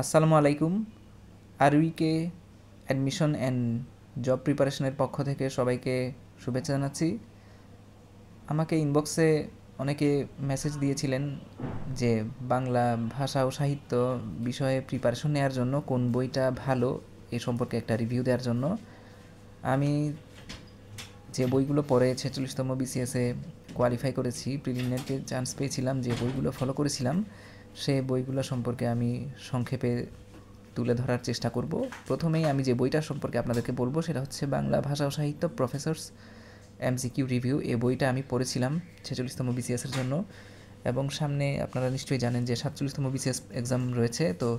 আসসালামু আলাইকুম। আরউইকে admission and job প্রিপারেশনের পক্ষ থেকে সবাইকে শুভেচ্ছা জানাচ্ছি। আমাকে ইনবক্সে অনেকে মেসেজ দিয়েছিলেন যে বাংলা ভাষা ও সাহিত্য বিষয়ে প্রিপারেশন নেওয়ার জন্য কোন বইটা ভালো এ সম্পর্কে একটা রিভিউ দেওয়ার জন্য। আমি যে বইগুলো পড়ে 46তম বিসিএসে কোয়ালিফাই করেছি, প্রিলিমিনারিতে চান্স পেয়েছিলাম, যে বইগুলো ফলো করেছিলাম সে বইগুলো সম্পর্কে আমি সংক্ষেপে তুলে ধরার চেষ্টা করব। প্রথমেই আমি যে বইটার সম্পর্কে আপনাদেরকে বলবো সেটা হচ্ছে বাংলা ভাষা ও সাহিত্য প্রফেসরস এমসিকিউ রিভিউ। এই বইটা আমি পড়েছিলাম 46তম বিসিএসের জন্য, এবং সামনে আপনারা নিশ্চয়ই জানেন যে 47তম বিসিএস এক্সাম রয়েছে। তো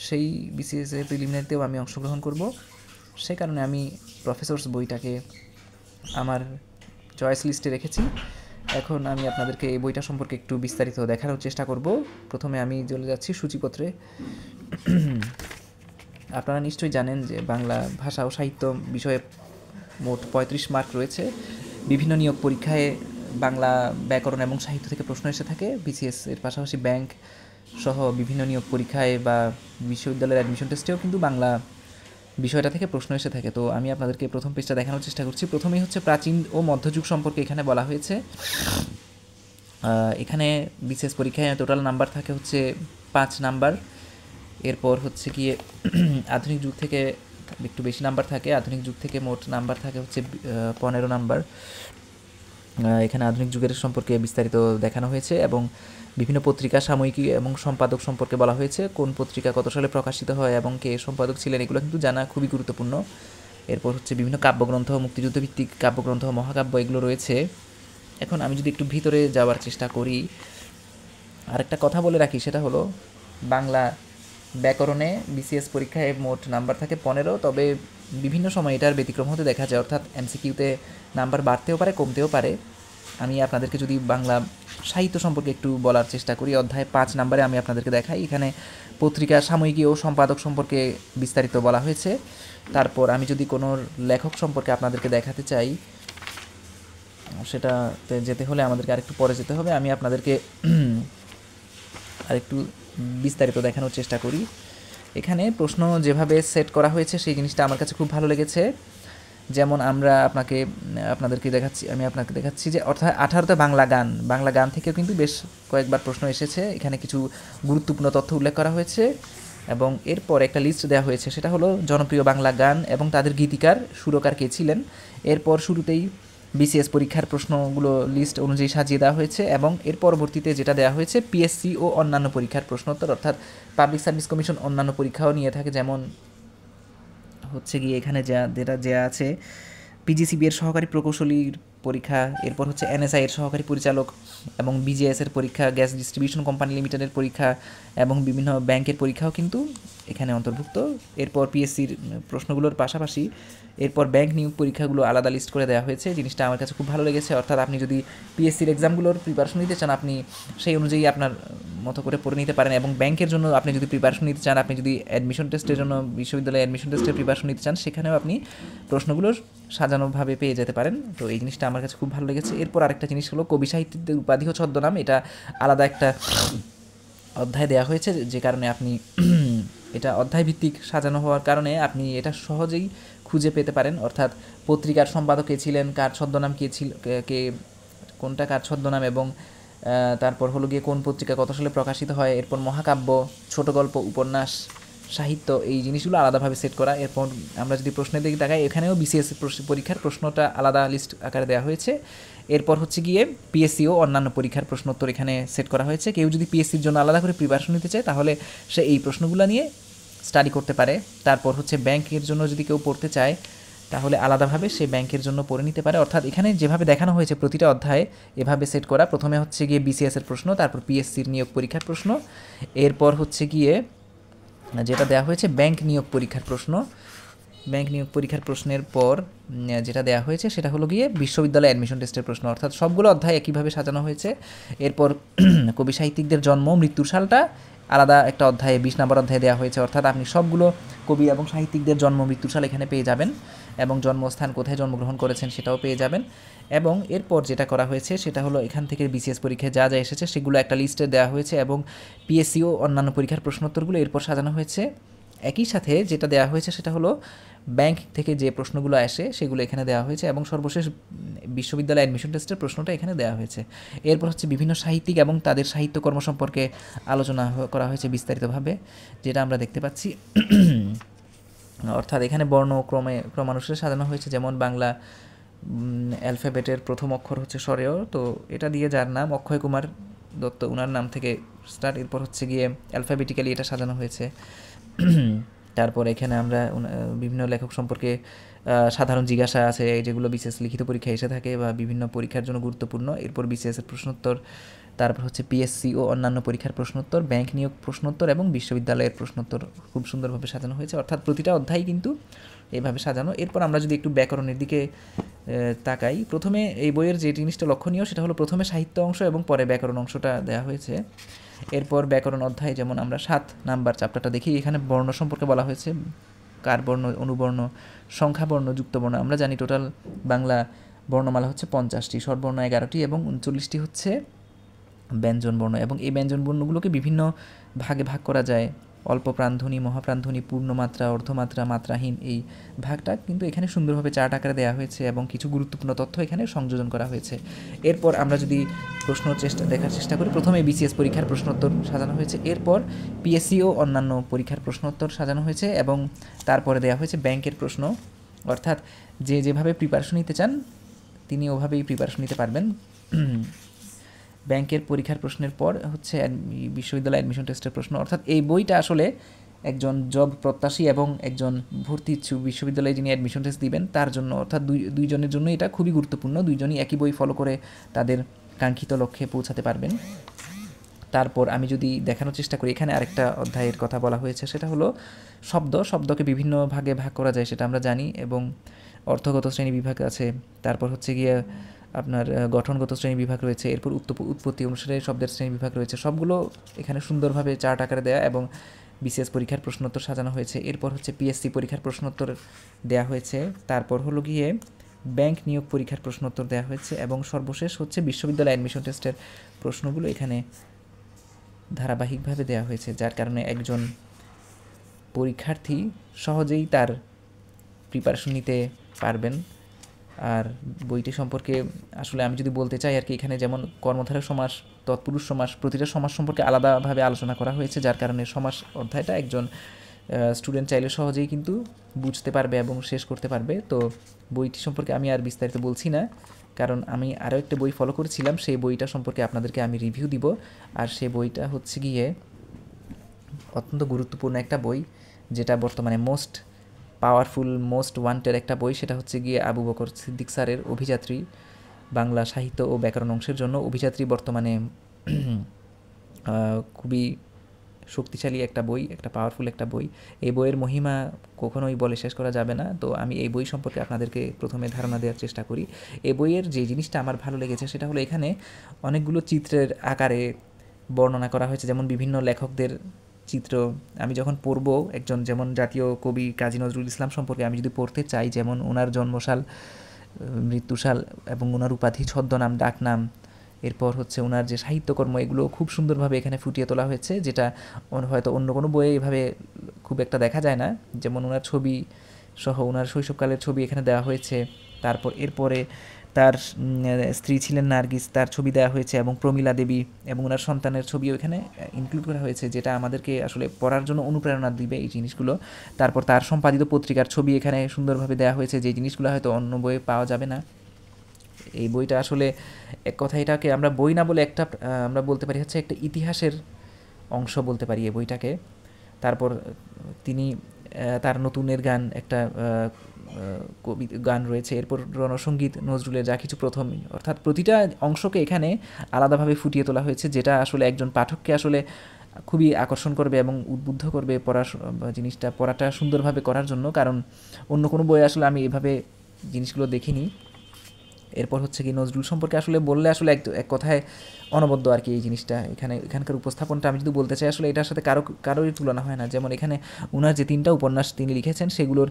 সেই বিসিএসের প্রিলিমিনারিতেও আমি অংশগ্রহণ করব, সে কারণে আমি প্রফেসরস বইটাকে আমার চয়েস লিস্টে রেখেছি। এখন আমি আপনাদেরকে এই বইটা সম্পর্কে একটু বিস্তারিত দেখানোর চেষ্টা করব। প্রথমে আমি চলে যাচ্ছি সূচিপত্রে। আপনারা নিশ্চয়ই জানেন যে বাংলা ভাষা ও সাহিত্য বিষয়ে মোট 35 মার্ক রয়েছে। বিভিন্ন নিয়োগ পরীক্ষায় বাংলা ব্যাকরণ এবং সাহিত্য থেকে প্রশ্ন এসে থাকে। বিসিএস এর পাশাপাশি ব্যাংক সহ বিভিন্ন নিয়োগ পরীক্ষায় বা বিশ্ববিদ্যালয়ের অ্যাডমিশন টেস্টেও কিন্তু বাংলা বিষয়টা থেকে প্রশ্ন এসে থাকে। তো আমি আপনাদেরকে প্রথম পেজটা দেখানোর চেষ্টা করছি। প্রথমেই হচ্ছে প্রাচীন ও মধ্যযুগ সম্পর্কে এখানে বলা হয়েছে। এখানে বিসিএস পরীক্ষায় টোটাল নাম্বার থাকে হচ্ছে 5 নাম্বার। এরপর হচ্ছে গিয়ে আধুনিক যুগ থেকে একটু বেশি নাম্বার থাকে। আধুনিক যুগ থেকে মোট নাম্বার থাকে হচ্ছে 15 নাম্বার। এখানে আধুনিক যুগের সম্পর্কে বিস্তারিত দেখানো হয়েছে এবং বিভিন্ন পত্রিকা, সাময়িকী এবং সম্পাদক সম্পর্কে বলা হয়েছে। কোন পত্রিকা কত সালে প্রকাশিত হয় এবং কে সম্পাদক ছিলেন, এগুলো কিন্তু জানা খুবই গুরুত্বপূর্ণ। এরপর হচ্ছে বিভিন্ন কাব্যগ্রন্থ, মুক্তিযুদ্ধভিত্তিক কাব্যগ্রন্থ, মহাকাব্য, এগুলো রয়েছে। এখন আমি যদি একটু ভিতরে যাওয়ার চেষ্টা করি, আরেকটা কথা বলে রাখি, সেটা হলো বাংলা ব্যাকরণে বিসিএস পরীক্ষায় মোট নাম্বার থাকে 15, তবে বিভিন্ন সময় এটার ব্যতিক্রম হতে দেখা যায়, অর্থাৎ এমসিকিউতে নাম্বার বাড়তেও পারে, কমতেও পারে। আমি আপনাদেরকে যদি বাংলা সাহিত্য সম্পর্কে একটু বলার চেষ্টা করি, অধ্যায় 5 নাম্বারে আমি আপনাদেরকে দেখাই। এখানে পত্রিকা, সাময়িকী ও সম্পাদক সম্পর্কে বিস্তারিত বলা হয়েছে। তারপর আমি যদি কোনো লেখক সম্পর্কে আপনাদেরকে দেখাতে চাই, সেটাতে যেতে হলে আমাদেরকে আরেকটু পরে যেতে হবে। আমি আপনাদেরকে আরেকটু বিস্তারিত দেখানোর চেষ্টা করি। এখানে প্রশ্ন যেভাবে সেট করা হয়েছে সেই জিনিসটা আমার কাছে খুব ভালো লেগেছে। যেমন আপনাদেরকে দেখাচ্ছি যে অর্থাৎ 18তে বাংলা গান থেকেও কিন্তু বেশ কয়েকবার প্রশ্ন এসেছে। এখানে কিছু গুরুত্বপূর্ণ তথ্য উল্লেখ করা হয়েছে এবং এরপর একটা লিস্ট দেওয়া হয়েছে, সেটা হলো জনপ্রিয় বাংলা গান এবং তাদের গীতিকার, সুরকার কে ছিলেন। এরপর শুরুতেই বিসিএস পরীক্ষার প্রশ্নগুলো লিস্ট অনুযায়ী সাজিয়ে দেওয়া হয়েছে এবং এর পরবর্তীতে যেটা দেওয়া হয়েছে পিএসসি ও অন্যান্য পরীক্ষার প্রশ্নোত্তর, অর্থাৎ পাবলিক সার্ভিস কমিশন অন্যান্য পরীক্ষাও নিয়ে থাকে। যেমন হচ্ছে গিয়ে এখানে যা আছে পিজিসিবি এর সহকারী প্রকৌশলীর পরীক্ষা, এরপর হচ্ছে এনএসআই এর সহকারী পরিচালক এবং বিজিএস এর পরীক্ষা, গ্যাস ডিস্ট্রিবিউশন কোম্পানি লিমিটেডের পরীক্ষা এবং বিভিন্ন ব্যাংকের পরীক্ষাও কিন্তু এখানে অন্তর্ভুক্ত। এরপর পিএসসির প্রশ্নগুলোর পাশাপাশি এরপর ব্যাংক নিয়োগ পরীক্ষাগুলো আলাদা লিস্ট করে দেওয়া হয়েছে। জিনিসটা আমার কাছে খুব ভালো লেগেছে। অর্থাৎ আপনি যদি পিএসসির এক্সামগুলোর প্রিপারেশন নিতে চান, আপনি সেই অনুযায়ী আপনার মতো করে পড়ে নিতে পারেন, এবং ব্যাংকের জন্য আপনি যদি প্রিপারেশন নিতে চান, আপনি যদি অ্যাডমিশন টেস্টের জন্য বিশ্ববিদ্যালয়ে অ্যাডমিশন টেস্টের প্রিপারেশন নিতে চান, সেখানেও আপনি প্রশ্নগুলো সাজানোভাবে পেয়ে যেতে পারেন। তো এই জিনিসটা আমার কাছে খুব ভালো লেগেছে। এরপর আরেকটা জিনিস হলো কবি সাহিত্যিকদের উপাধি ও ছদ্মনাম, এটা আলাদা একটা অধ্যায় দেওয়া হয়েছে, যে কারণে আপনি এটা অধ্যায় ভিত্তিক সাজানো হওয়ার কারণে আপনি এটা সহজেই খুঁজে পেতে পারেন। অর্থাৎ পত্রিকার সম্পাদক কে ছিলেন, কার ছদ্মনাম কে ছিল, কে কোনটা কার ছদ্মনাম, এবং তারপর হলো গিয়ে কোন পত্রিকা কত সালে প্রকাশিত হয়। এরপর মহাকাব্য, ছোট গল্প, উপন্যাস, সাহিত্য, এই জিনিসগুলো আলাদাভাবে সেট করা। এরপর আমরা যদি প্রশ্নের দিকে তাকাই, এখানেও বিসিএস পরীক্ষার প্রশ্নটা আলাদা লিস্ট আকারে দেওয়া হয়েছে। এরপর হচ্ছে গিয়ে পিএসসি ও অন্যান্য পরীক্ষার প্রশ্নোত্তর এখানে সেট করা হয়েছে। কেউ যদি পিএসসির জন্য আলাদা করে প্রিপারেশন নিতে চায়, তাহলে সে এই প্রশ্নগুলো নিয়ে স্টাডি করতে পারে। তারপর হচ্ছে ব্যাংকের জন্য যদি কেউ পড়তে চায়, তাহলে আলাদাভাবে সে ব্যাংকের জন্য পড়ে নিতে পারে। অর্থাৎ এখানে যেভাবে দেখানো হয়েছে প্রতিটা অধ্যায়ে এভাবে সেট করা। প্রথমে হচ্ছে গিয়ে বিসিএসের প্রশ্ন, তারপর পিএসসির নিয়োগ পরীক্ষার প্রশ্ন, এরপর হচ্ছে গিয়ে যেটা দেওয়া হয়েছে ব্যাংক নিয়োগ পরীক্ষার প্রশ্ন। ব্যাংক নিয়োগ পরীক্ষার প্রশ্নের পর যেটা দেওয়া হয়েছে সেটা হলো গিয়ে বিশ্ববিদ্যালয় অ্যাডমিশন টেস্টের প্রশ্ন। অর্থাৎ সবগুলো অধ্যায় একইভাবে সাজানো হয়েছে। এরপর কবি সাহিত্যিকদের জন্ম মৃত্যুর সালটা আলাদা একটা অধ্যায়ে 20 নম্বর অধ্যায়ে দেওয়া হয়েছে। অর্থাৎ আপনি সবগুলো কবি এবং সাহিত্যিকদের জন্ম মৃত্যুর সাল এখানে পেয়ে যাবেন। এবং জন্মস্থান কোথায় জন্মগ্রহণ করেছেন সেটাও পেয়ে যাবেন। এবং এরপর যেটা করা হয়েছে সেটা হলো এখান থেকে বিসিএস পরীক্ষায় যা যা এসেছে সেগুলো একটা লিস্টে দেওয়া হয়েছে এবং পিএসসিও অন্যান্য পরীক্ষার প্রশ্নোত্তরগুলো এরপর সাজানো হয়েছে। একই সাথে যেটা দেওয়া হয়েছে সেটা হলো ব্যাংক থেকে যে প্রশ্নগুলো আসে সেগুলো এখানে দেওয়া হয়েছে এবং সর্বশেষ বিশ্ববিদ্যালয় অ্যাডমিশন টেস্টের প্রশ্নটা এখানে দেওয়া হয়েছে। এরপর হচ্ছে বিভিন্ন সাহিত্যিক এবং তাদের সাহিত্যকর্ম সম্পর্কে আলোচনা করা হয়েছে বিস্তারিতভাবে, যেটা আমরা দেখতে পাচ্ছি। অর্থাৎ এখানে ক্রমানুসারে সাজানো হয়েছে, যেমন বাংলা অ্যালফাবেটের প্রথম অক্ষর হচ্ছে স্বরেয়, তো এটা দিয়ে যার নাম অক্ষয় কুমার দত্ত, ওনার নাম থেকে স্টার্ট। এরপর হচ্ছে গিয়ে অ্যালফাবেটিক্যালি এটা সাজানো হয়েছে। তারপর এখানে আমরা বিভিন্ন লেখক সম্পর্কে সাধারণ জিজ্ঞাসা আছে যেগুলো বিশেষ লিখিত পরীক্ষায় এসে থাকে বা বিভিন্ন পরীক্ষার জন্য গুরুত্বপূর্ণ। এরপর বিসিএসের প্রশ্নোত্তর, তারপর হচ্ছে পিএসসি ও অন্যান্য পরীক্ষার প্রশ্নোত্তর, ব্যাংক নিয়োগ প্রশ্নোত্তর এবং বিশ্ববিদ্যালয়ের প্রশ্নোত্তর খুব সুন্দরভাবে সাজানো হয়েছে। অর্থাৎ প্রতিটা অধ্যায় কিন্তু এইভাবে সাজানো। এরপর আমরা যদি একটু ব্যাকরণের দিকে তাকাই, প্রথমে এই বইয়ের যে জিনিসটা লক্ষণীয় সেটা হলো প্রথমে সাহিত্য অংশ এবং পরে ব্যাকরণ অংশটা দেওয়া হয়েছে। এরপর ব্যাকরণ অধ্যায়, যেমন আমরা 7 নাম্বার চ্যাপ্টারটা দেখি, এখানে বর্ণ সম্পর্কে বলা হয়েছে, কার বর্ণ, অনুবর্ণ, সংখ্যাবর্ণ, যুক্তবর্ণ। আমরা জানি টোটাল বাংলা বর্ণমালা হচ্ছে 50টি, স্বরবর্ণ 11টি এবং 39টি হচ্ছে ব্যঞ্জনবর্ণ, এবং এই ব্যঞ্জনবর্ণগুলোকে বিভিন্ন ভাগে ভাগ করা যায়, অল্প প্রাণধ্বনি, মহাপ্রাণধ্বনি, পূর্ণমাত্রা, অর্ধমাত্রা, মাত্রাহীন। এই ভাগটা কিন্তু এখানে সুন্দরভাবে চার্ট আকারে দেওয়া হয়েছে এবং কিছু গুরুত্বপূর্ণ তথ্য এখানে সংযোজন করা হয়েছে। এরপর আমরা যদি দেখার চেষ্টা করি, প্রথমে বিসিএস পরীক্ষার প্রশ্নোত্তর সাজানো হয়েছে, এরপর পিএসসি ও অন্যান্য পরীক্ষার প্রশ্নোত্তর সাজানো হয়েছে এবং তারপরে দেওয়া হয়েছে ব্যাংকের প্রশ্ন। অর্থাৎ যে যেভাবে প্রিপারেশন নিতে চান তিনি ওভাবেই প্রিপারেশন নিতে পারবেন। ব্যাংকের পরীক্ষার প্রশ্নের পর হচ্ছে বিশ্ববিদ্যালয় অ্যাডমিশন টেস্টের প্রশ্ন। অর্থাৎ এই বইটা আসলে একজন জব প্রত্যাশী এবং একজন ভর্তি ইচ্ছুক বিশ্ববিদ্যালয়ে যিনি অ্যাডমিশন টেস্ট দিবেন তার জন্য, অর্থাৎ দুইজনের জন্য এটা খুবই গুরুত্বপূর্ণ। দুইজনই একই বই ফলো করে তাদের কাঙ্ক্ষিত লক্ষ্যে পৌঁছাতে পারবেন। তারপর আমি যদি দেখানোর চেষ্টা করি, এখানে আরেকটা অধ্যায়ের কথা বলা হয়েছে, সেটা হলো শব্দকে বিভিন্ন ভাগে ভাগ করা যায় সেটা আমরা জানি, এবং অর্থগত শ্রেণী বিভাগ আছে, তারপর হচ্ছে গিয়ে আপনার গঠনগত শ্রেণী বিভাগ রয়েছে, এরপর উৎপত্তি অনুসারে শব্দের শ্রেণী বিভাগ রয়েছে। সবগুলো এখানে সুন্দরভাবে চার্ট আকারে দেয়া এবং বিসিএস পরীক্ষার প্রশ্নোত্তর সাজানো হয়েছে। এরপর হচ্ছে পিএসসি পরীক্ষার প্রশ্নোত্তর দেয়া হয়েছে, তারপর হলো গিয়ে ব্যাংক নিয়োগ পরীক্ষার প্রশ্নোত্তর দেওয়া হয়েছে, এবং সর্বশেষ হচ্ছে বিশ্ববিদ্যালয় অ্যাডমিশন টেস্টের প্রশ্নগুলো এখানে ধারাবাহিকভাবে দেওয়া হয়েছে, যার কারণে একজন পরীক্ষার্থী সহজেই তার প্রিপারেশন নিতে পারবেন। আর বইটি সম্পর্কে আসলে আমি যদি বলতে চাই আর কি, এখানে যেমন কর্মধারয় সমাস, তৎপুরুষ সমাস, প্রতিটা সমাস সম্পর্কে আলাদাভাবে আলোচনা করা হয়েছে, যার কারণে সমাস অধ্যায়টা একজন স্টুডেন্ট চাইলে সহজেই কিন্তু বুঝতে পারবে এবং শেষ করতে পারবে। তো বইটি সম্পর্কে আমি আর বিস্তারিত বলছি না, কারণ আমি আরও একটা বই ফলো করেছিলাম, সেই বইটা সম্পর্কে আপনাদেরকে আমি রিভিউ দিব। আর সেই বইটা হচ্ছে গিয়ে অত্যন্ত গুরুত্বপূর্ণ একটা বই, যেটা বর্তমানে মোস্ট পাওয়ারফুল, মোস্ট ওয়ান্টেড একটা বই, সেটা হচ্ছে গিয়ে আবু বকর সিদ্দিক স্যারের অভিযাত্রী, বাংলা সাহিত্য ও ব্যাকরণ অংশের জন্য। অভিযাত্রী বর্তমানে খুবই শক্তিশালী একটা বই, একটা পাওয়ারফুল একটা বই। এই বইয়ের মহিমা কখনোই বলে শেষ করা যাবে না। তো আমি এই বই সম্পর্কে আপনাদেরকে প্রথমে ধারণা দেওয়ার চেষ্টা করি। এই বইয়ের যে জিনিসটা আমার ভালো লেগেছে সেটা হলো এখানে অনেকগুলো চিত্রের আকারে বর্ণনা করা হয়েছে, যেমন বিভিন্ন লেখকদের চিত্র। আমি যখন পড়ব, একজন যেমন জাতীয় কবি কাজী নজরুল ইসলাম সম্পর্কে আমি যদি পড়তে চাই, যেমন ওনার জন্মসাল, মৃত্যুসাল এবং ওনার উপাধি, ছদ্মনাম, ডাকনাম, এরপর হচ্ছে ওনার যে সাহিত্যকর্ম, এগুলো খুব সুন্দরভাবে এখানে ফুটিয়ে তোলা হয়েছে, যেটা হয়তো অন্য কোনো বইয়ে এভাবে খুব একটা দেখা যায় না। যেমন ওনার ছবি সহ ওনার শৈশবকালের ছবি এখানে দেওয়া হয়েছে। তারপর এরপরে তার স্ত্রী ছিলেন নার্গিস, তার ছবি দেওয়া হয়েছে, এবং প্রমীলা দেবী এবং ওনার সন্তানের ছবিও এখানে ইনক্লুড করা হয়েছে, যেটা আমাদেরকে আসলে পড়ার জন্য অনুপ্রেরণা দিবে এই জিনিসগুলো। তারপর তার সম্পাদিত পত্রিকার ছবি এখানে সুন্দরভাবে দেওয়া হয়েছে, যে জিনিসগুলো হয়তো অন্য বইয়ে পাওয়া যাবে না। এই বইটা আসলে এক কথা এটাকে আমরা বই না বলে আমরা বলতে পারি হচ্ছে একটা ইতিহাসের অংশ বলতে পারি এই বইটাকে। তারপর তিনি তার নতুনের গান একটা গান রয়েছে, এরপর রণসঙ্গীত নজরুলের যা কিছু প্রথম, অর্থাৎ প্রতিটা অংশকে এখানে আলাদাভাবে ফুটিয়ে তোলা হয়েছে, যেটা আসলে একজন পাঠককে আসলে খুবই আকর্ষণ করবে এবং উদ্বুদ্ধ করবে পড়াটা সুন্দরভাবে করার জন্য, কারণ অন্য কোনো বই আসলে আমি এভাবে জিনিসগুলো দেখিনি। এরপর হচ্ছে কি নজরুল সম্পর্কে আসলে বললে আসলে এক কথায় অনবদ্য আর কি এই জিনিসটা। এখানকার উপস্থাপনটা আমি যদি বলতে চাই, আসলে এটার সাথে কারোরই তুলনা হয় না। যেমন এখানে ওনার যে 3টা উপন্যাস তিনি লিখেছেন সেগুলোর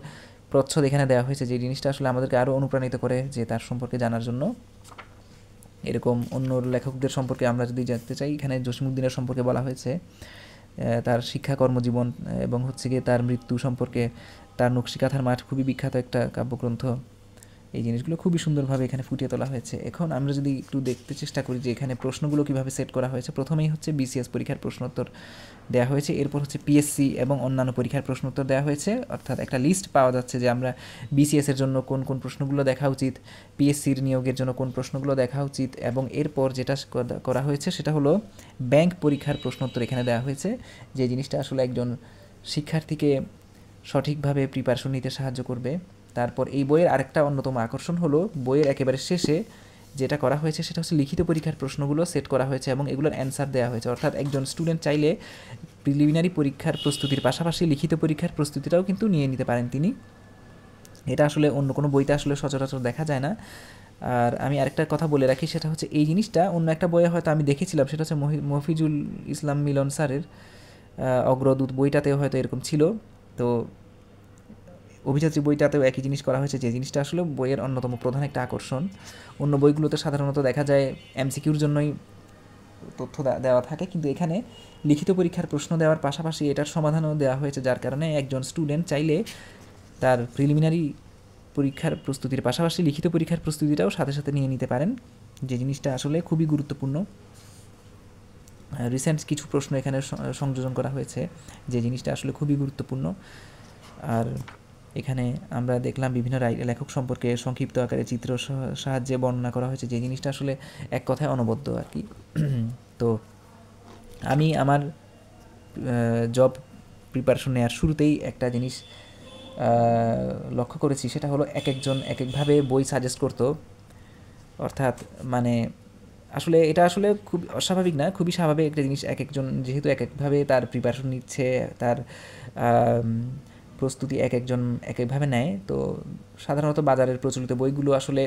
প্রচ্ছদ এখানে দেওয়া হয়েছে, যে জিনিসটা আসলে আমাদেরকে আরও অনুপ্রাণিত করে যে তার সম্পর্কে জানার জন্য। এরকম অন্য লেখকদের সম্পর্কে আমরা যদি জানতে চাই, এখানে জসিমউদ্দিনের সম্পর্কে বলা হয়েছে, তার শিক্ষা কর্মজীবন এবং হচ্ছে গিয়ে তার মৃত্যু সম্পর্কে। তার নকশিকাঁথার মাঠ খুবই বিখ্যাত একটা কাব্যগ্রন্থ। এই জিনিসগুলো খুবই সুন্দরভাবে এখানে ফুটিয়ে তোলা হয়েছে। এখন আমরা যদি একটু দেখতে চেষ্টা করি যে এখানে প্রশ্নগুলো কীভাবে সেট করা হয়েছে, প্রথমেই হচ্ছে বিসিএস পরীক্ষার প্রশ্নোত্তর দেওয়া হয়েছে, এরপর হচ্ছে পিএসসি এবং অন্যান্য পরীক্ষার প্রশ্নোত্তর দেওয়া হয়েছে, অর্থাৎ একটা লিস্ট পাওয়া যাচ্ছে যে আমরা বিসিএসের জন্য কোন কোন প্রশ্নগুলো দেখা উচিত, পিএসসির নিয়োগের জন্য কোন প্রশ্নগুলো দেখা উচিত, এবং এরপর যেটা করা হয়েছে সেটা হলো ব্যাংক পরীক্ষার প্রশ্নোত্তর এখানে দেওয়া হয়েছে, যে জিনিসটা আসলে একজন শিক্ষার্থীকে সঠিকভাবে প্রিপারেশন নিতে সাহায্য করবে। তারপর এই বইয়ের আরেকটা অন্যতম আকর্ষণ হলো বইয়ের একেবারে শেষে যেটা করা হয়েছে সেটা হচ্ছে লিখিত পরীক্ষার প্রশ্নগুলো সেট করা হয়েছে এবং এগুলোর অ্যান্সার দেওয়া হয়েছে, অর্থাৎ একজন স্টুডেন্ট চাইলে প্রিলিমিনারি পরীক্ষার প্রস্তুতির পাশাপাশি লিখিত পরীক্ষার প্রস্তুতিটাও কিন্তু নিয়ে নিতে পারেন তিনি। এটা আসলে অন্য কোনো বইতে আসলে সচরাচর দেখা যায় না। আর আমি আরেকটা কথা বলে রাখি, সেটা হচ্ছে এই জিনিসটা অন্য একটা বইয়ে হয়তো আমি দেখেছিলাম, সেটা হচ্ছে মফিজুল ইসলাম মিলন স্যারের অগ্রদূত বইটাতেও হয়তো এরকম ছিল। তো অভিযাত্রী বইটাতেও একই জিনিস করা হয়েছে, যে জিনিসটা আসলে বইয়ের অন্যতম প্রধান একটা আকর্ষণ। অন্য বইগুলোতে সাধারণত দেখা যায় এমসিকিউর জন্যই তথ্য দেওয়া থাকে, কিন্তু এখানে লিখিত পরীক্ষার প্রশ্ন দেওয়ার পাশাপাশি এটার সমাধানও দেওয়া হয়েছে, যার কারণে একজন স্টুডেন্ট চাইলে তার প্রিলিমিনারি পরীক্ষার প্রস্তুতির পাশাপাশি লিখিত পরীক্ষার প্রস্তুতিটাও সাথে সাথে নিয়ে নিতে পারেন, যে জিনিসটা আসলে খুবই গুরুত্বপূর্ণ। রিসেন্ট কিছু প্রশ্ন এখানে সংযোজন করা হয়েছে, যে জিনিসটা আসলে খুবই গুরুত্বপূর্ণ। আর এখানে আমরা দেখলাম বিভিন্ন লেখক সম্পর্কে সংক্ষিপ্ত আকারে চিত্র সাহায্যে বর্ণনা করা হয়েছে, যে জিনিসটা আসলে এক কথায় অনবদ্য আর কি। তো আমি আমার জব প্রিপারেশন নেওয়ার শুরুতেই একটা জিনিস লক্ষ্য করেছি, সেটা হলো এক একজন এক একভাবে বই সাজেস্ট করতো, অর্থাৎ মানে আসলে এটা আসলে খুব অস্বাভাবিক না, খুবই স্বাভাবিক একটা জিনিস। এক একজন যেহেতু এক একভাবে তার প্রিপারেশন নিচ্ছে, তার প্রস্তুতি এক একজন এক একভাবে নেয়, তো সাধারণত বাজারের প্রচলিত বইগুলো আসলে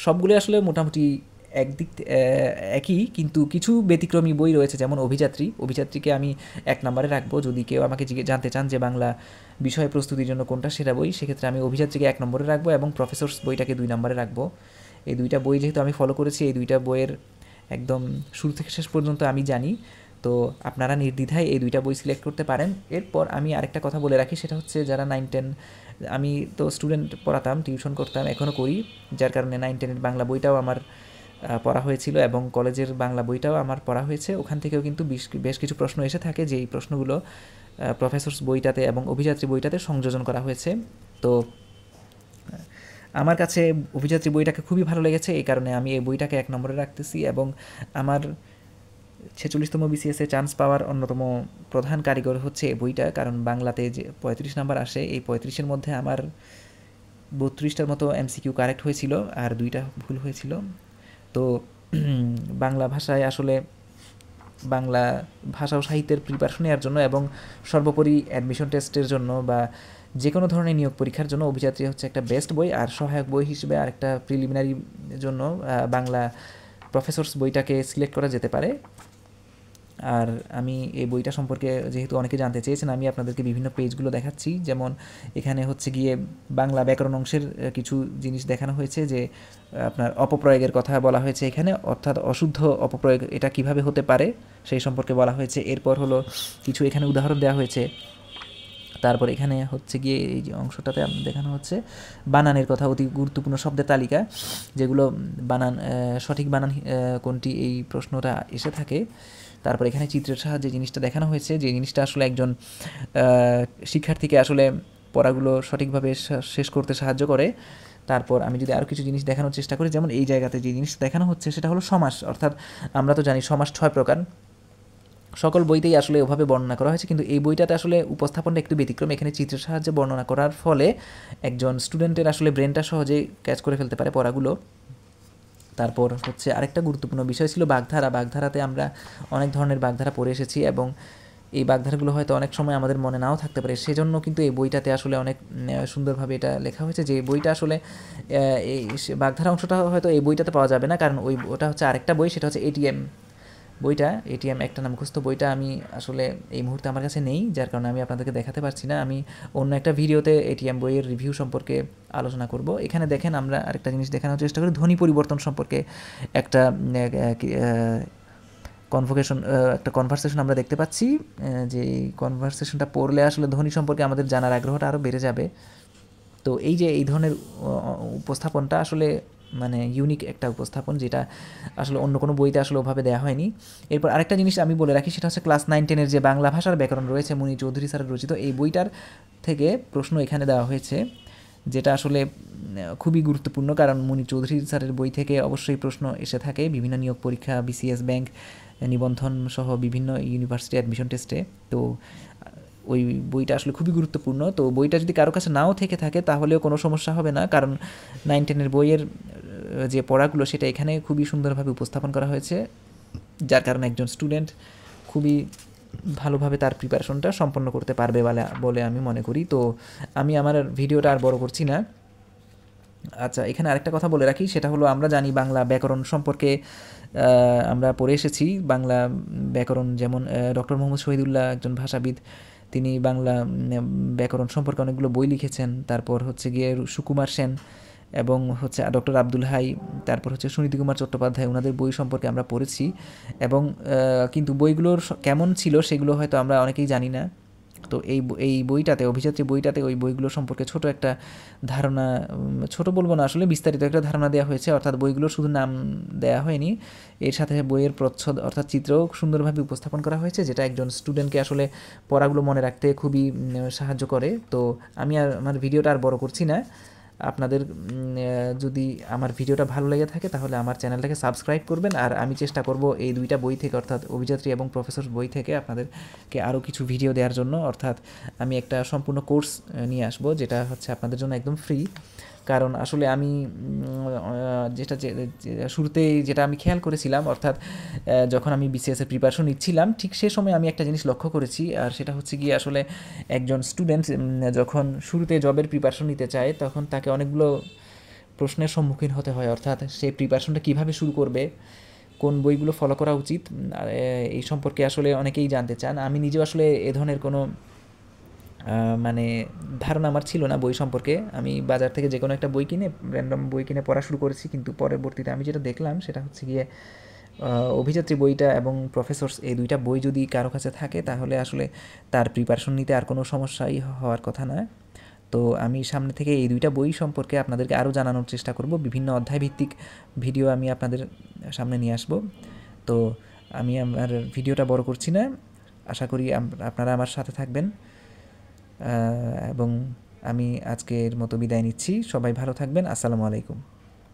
সবগুলো আসলে মোটামুটি একদিক একই, কিন্তু কিছু ব্যতিক্রমী বই রয়েছে, যেমন অভিযাত্রীকে আমি 1 নম্বরে রাখবো। যদি কেউ আমাকে জানতে চান যে বাংলা বিষয় প্রস্তুতির জন্য কোনটা সেরা বই, সেক্ষেত্রে আমি অভিযাত্রীকে 1 নম্বরে রাখবো এবং প্রফেসরস বইটাকে 2 নম্বরে রাখবো। এই দুইটা বই যেহেতু আমি ফলো করেছি, এই দুইটা বইয়ের একদম শুরু থেকে শেষ পর্যন্ত আমি জানি, তো আপনারা নির্দ্বিধায় এই দুইটা বই সিলেক্ট করতে পারেন। এরপর আমি আরেকটা কথা বলে রাখি, সেটা হচ্ছে যারা 9-10, আমি তো স্টুডেন্ট পড়াতাম, টিউশন করতাম, এখনও করি, যার কারণে 9-10-এর বাংলা বইটাও আমার পড়া হয়েছিল এবং কলেজের বাংলা বইটাও আমার পড়া হয়েছে। ওখান থেকেও কিন্তু বেশ কিছু প্রশ্ন এসে থাকে, যেই প্রশ্নগুলো প্রফেসরস বইটাতে এবং অভিযাত্রী বইটাতে সংযোজন করা হয়েছে। তো আমার কাছে অভিযাত্রী বইটাকে খুবই ভালো লেগেছে, এই কারণে আমি এই বইটাকে 1 নম্বরে রাখতেছি। এবং আমার 46তম বিসিএসে চান্স পাওয়ার অন্যতম প্রধান কারিগর হচ্ছে এই বইটা, কারণ বাংলাতে যে 35 নাম্বার আসে, এই 35-এর মধ্যে আমার 32টার মতো এমসিকিউ কারেক্ট হয়েছিল আর 2টা ভুল হয়েছিল। তো বাংলা ভাষায় আসলে বাংলা ভাষা ও সাহিত্যের প্রিপারেশন নেওয়ার জন্য এবং সর্বোপরি অ্যাডমিশন টেস্টের জন্য বা যে কোনো ধরনের নিয়োগ পরীক্ষার জন্য অভিযাত্রী হচ্ছে একটা বেস্ট বই। আর সহায়ক বই হিসেবে আরেকটা প্রিলিমিনারি জন্য বাংলা প্রফেসরস বইটাকে সিলেক্ট করা যেতে পারে। আর আমি এই বইটা সম্পর্কে যেহেতু অনেকে জানতে চেয়েছেন, আমি আপনাদেরকে বিভিন্ন পেজগুলো দেখাচ্ছি। যেমন এখানে হচ্ছে গিয়ে বাংলা ব্যাকরণ অংশের কিছু জিনিস দেখানো হয়েছে, যে আপনার অপপ্রয়োগের কথা বলা হয়েছে এখানে, অর্থাৎ অশুদ্ধ অপপ্রয়োগ এটা কিভাবে হতে পারে সেই সম্পর্কে বলা হয়েছে। এরপর হলো কিছু এখানে উদাহরণ দেওয়া হয়েছে। তারপর এখানে হচ্ছে গিয়ে এই যে অংশটাতে দেখানো হচ্ছে বানানের কথা, অতি গুরুত্বপূর্ণ শব্দের তালিকা, যেগুলো বানান সঠিক বানান কোনটি, এই প্রশ্নটা এসে থাকে। তারপর এখানে চিত্রের সাহায্যে জিনিসটা দেখানো হয়েছে, যে জিনিসটা আসলে একজন শিক্ষার্থীকে আসলে পড়াগুলো সঠিকভাবে শেষ করতে সাহায্য করে। তারপর আমি যদি আরও কিছু জিনিস দেখানোর চেষ্টা করি, যেমন এই জায়গাতে যে জিনিস দেখানো হচ্ছে সেটা হলো সমাস, অর্থাৎ আমরা তো জানি সমাস 6 প্রকার, সকল বইতেই আসলে ওভাবে বর্ণনা করা হয়েছে, কিন্তু এই বইটাতে আসলে উপস্থাপনটা একটু ব্যতিক্রম। এখানে চিত্রের সাহায্যে বর্ণনা করার ফলে একজন স্টুডেন্টের আসলে ব্রেনটা সহজেই ক্যাচ করে ফেলতে পারে পড়াগুলো। তারপর হচ্ছে আরেকটা গুরুত্বপূর্ণ বিষয় ছিল বাগধারাতে আমরা অনেক ধরনের বাগধারা পড়ে এসেছি এবং এই বাগধারাগুলো হয়তো অনেক সময় আমাদের মনে নাও থাকতে পারে, সেজন্য কিন্তু এই বইটাতে আসলে অনেক সুন্দরভাবে এটা লেখা হয়েছে, যে বইটা আসলে এই বাগধারা অংশটা হয়তো এই বইটাতে পাওয়া যাবে না, কারণ ওটা হচ্ছে আরেকটা বই, সেটা হচ্ছে এটিএম বইটা এটিএম একটা না মুখস্থ বইটা আমি আসলে এই মুহূর্তে আমার কাছে নেই, যার কারণে আমি আপনাদেরকে দেখাতে পারছি না। আমি অন্য একটা ভিডিওতে এটিএম বইয়ের রিভিউ সম্পর্কে আলোচনা করব। এখানে দেখেন আমরা আরেকটা জিনিস দেখানোর চেষ্টা করি, ধ্বনি পরিবর্তন সম্পর্কে একটা একটা কনভারসেশন আমরা দেখতে পাচ্ছি, যে এই কনভারসেশনটা পড়লে আসলে ধ্বনি সম্পর্কে আমাদের জানার আগ্রহটা আরও বেড়ে যাবে। তো এই যে এই ধরনের উপস্থাপনটা আসলে মানে ইউনিক একটা উপস্থাপন, যেটা আসলে অন্য কোনো বইতে আসলে ওভাবে দেওয়া হয়নি। এরপর আরেকটা জিনিস আমি বলে রাখি, সেটা হচ্ছে ক্লাস 9-10-এর যে বাংলা ভাষার ব্যাকরণ রয়েছে মুনি চৌধুরী স্যারের রচিত, এই বইটার থেকে প্রশ্ন এখানে দেওয়া হয়েছে, যেটা আসলে খুবই গুরুত্বপূর্ণ, কারণ মুনি চৌধুরী স্যারের বই থেকে অবশ্যই প্রশ্ন এসে থাকে বিভিন্ন নিয়োগ পরীক্ষা, বিসিএস ব্যাংক নিবন্ধন সহ বিভিন্ন ইউনিভার্সিটি অ্যাডমিশন টেস্টে। তো ওই বইটা আসলে খুবই গুরুত্বপূর্ণ। তো বইটা যদি কারো কাছে নাও থেকে থাকে তাহলেও কোনো সমস্যা হবে না, কারণ 9-10-এর বইয়ের যে পড়াগুলো সেটা এখানে খুবই সুন্দরভাবে উপস্থাপন করা হয়েছে, যার কারণে একজন স্টুডেন্ট খুবই ভালোভাবে তার প্রিপারেশনটা সম্পন্ন করতে পারবে বলে আমি মনে করি। তো আমি আমার ভিডিওটা আর বড় করছি না। আচ্ছা, এখানে আরেকটা কথা বলে রাখি, সেটা হলো আমরা জানি বাংলা ব্যাকরণ সম্পর্কে আমরা পড়ে এসেছি। বাংলা ব্যাকরণ যেমন ডক্টর মোহাম্মদ শহীদুল্লাহ একজন ভাষাবিদ, তিনি বাংলা ব্যাকরণ সম্পর্কে অনেকগুলো বই লিখেছেন। তারপর হচ্ছে গিয়ে সুকুমার সেন এবং হচ্ছে ডক্টর আব্দুল হাই, তারপর হচ্ছে সুনীতি কুমার চট্টোপাধ্যায়, ওনাদের বই সম্পর্কে আমরা পড়েছি। এবং কিন্তু বইগুলোর কেমন ছিল সেগুলো হয়তো আমরা অনেকেই জানি না। তো এই বইটাতে, অভিযাত্রী বইটাতে, ওই বইগুলো সম্পর্কে ছোট একটা ধারণা, ছোট বলবো না আসলে, বিস্তারিত একটা ধারণা দেওয়া হয়েছে। অর্থাৎ বইগুলোর শুধু নাম দেওয়া হয়নি, এর সাথে বইয়ের প্রচ্ছদ অর্থাৎ চিত্রও সুন্দরভাবে উপস্থাপন করা হয়েছে, যেটা একজন স্টুডেন্টকে আসলে পড়াগুলো মনে রাখতে খুবই সাহায্য করে। তো আমি আর আমার ভিডিওটা আর বড় করছি না। আপনাদের যদি আমার ভিডিওটা ভালো লেগে থাকে তাহলে আমার চ্যানেলটাকে সাবস্ক্রাইব করবেন, আর আমি চেষ্টা করব এই দুইটা বই থেকে অর্থাৎ অভিযাত্রী এবং প্রফেসর বই থেকে আপনাদেরকে আরও কিছু ভিডিও দেওয়ার জন্য। অর্থাৎ আমি একটা সম্পূর্ণ কোর্স নিয়ে আসবো, যেটা হচ্ছে আপনাদের জন্য একদম ফ্রি। কারণ আসলে আমি যেটা শুরুতেই যেটা আমি খেয়াল করেছিলাম, অর্থাৎ যখন আমি বিসিএসের প্রিপারেশন নিচ্ছিলাম ঠিক সে সময় আমি একটা জিনিস লক্ষ্য করেছি, আর সেটা হচ্ছে গিয়ে আসলে একজন স্টুডেন্ট যখন শুরুতে জবের প্রিপারেশন নিতে চায় তখন তাকে অনেকগুলো প্রশ্নের সম্মুখীন হতে হয়। অর্থাৎ সে প্রিপারেশনটা কীভাবে শুরু করবে, কোন বইগুলো ফলো করা উচিত, এই সম্পর্কে আসলে অনেকেই জানতে চান। আমি নিজেও আসলে এ ধরনের কোনো মানে ধারণা আমার ছিল না বই সম্পর্কে। আমি বাজার থেকে যে কোনো একটা বই কিনে, র্যান্ডম বই কিনে পড়া শুরু করেছি, কিন্তু পরবর্তীতে আমি যেটা দেখলাম সেটা হচ্ছে গিয়ে অভিযাত্রী বইটা এবং প্রফেসরস, এই দুইটা বই যদি কারো কাছে থাকে তাহলে আসলে তার প্রিপারেশন নিতে আর কোনো সমস্যাই হওয়ার কথা না। তো আমি সামনে থেকে এই দুইটা বই সম্পর্কে আপনাদেরকে আরও জানানোর চেষ্টা করব, বিভিন্ন অধ্যায়ভিত্তিক ভিডিও আমি আপনাদের সামনে নিয়ে আসব। তো আমি আমার ভিডিওটা বড় করছি না, আশা করি আপনারা আমার সাথে থাকবেন, এবং আমি আজকের মতো বিদায় নিচ্ছি। সবাই ভালো থাকবেন। আসসালামু আলাইকুম।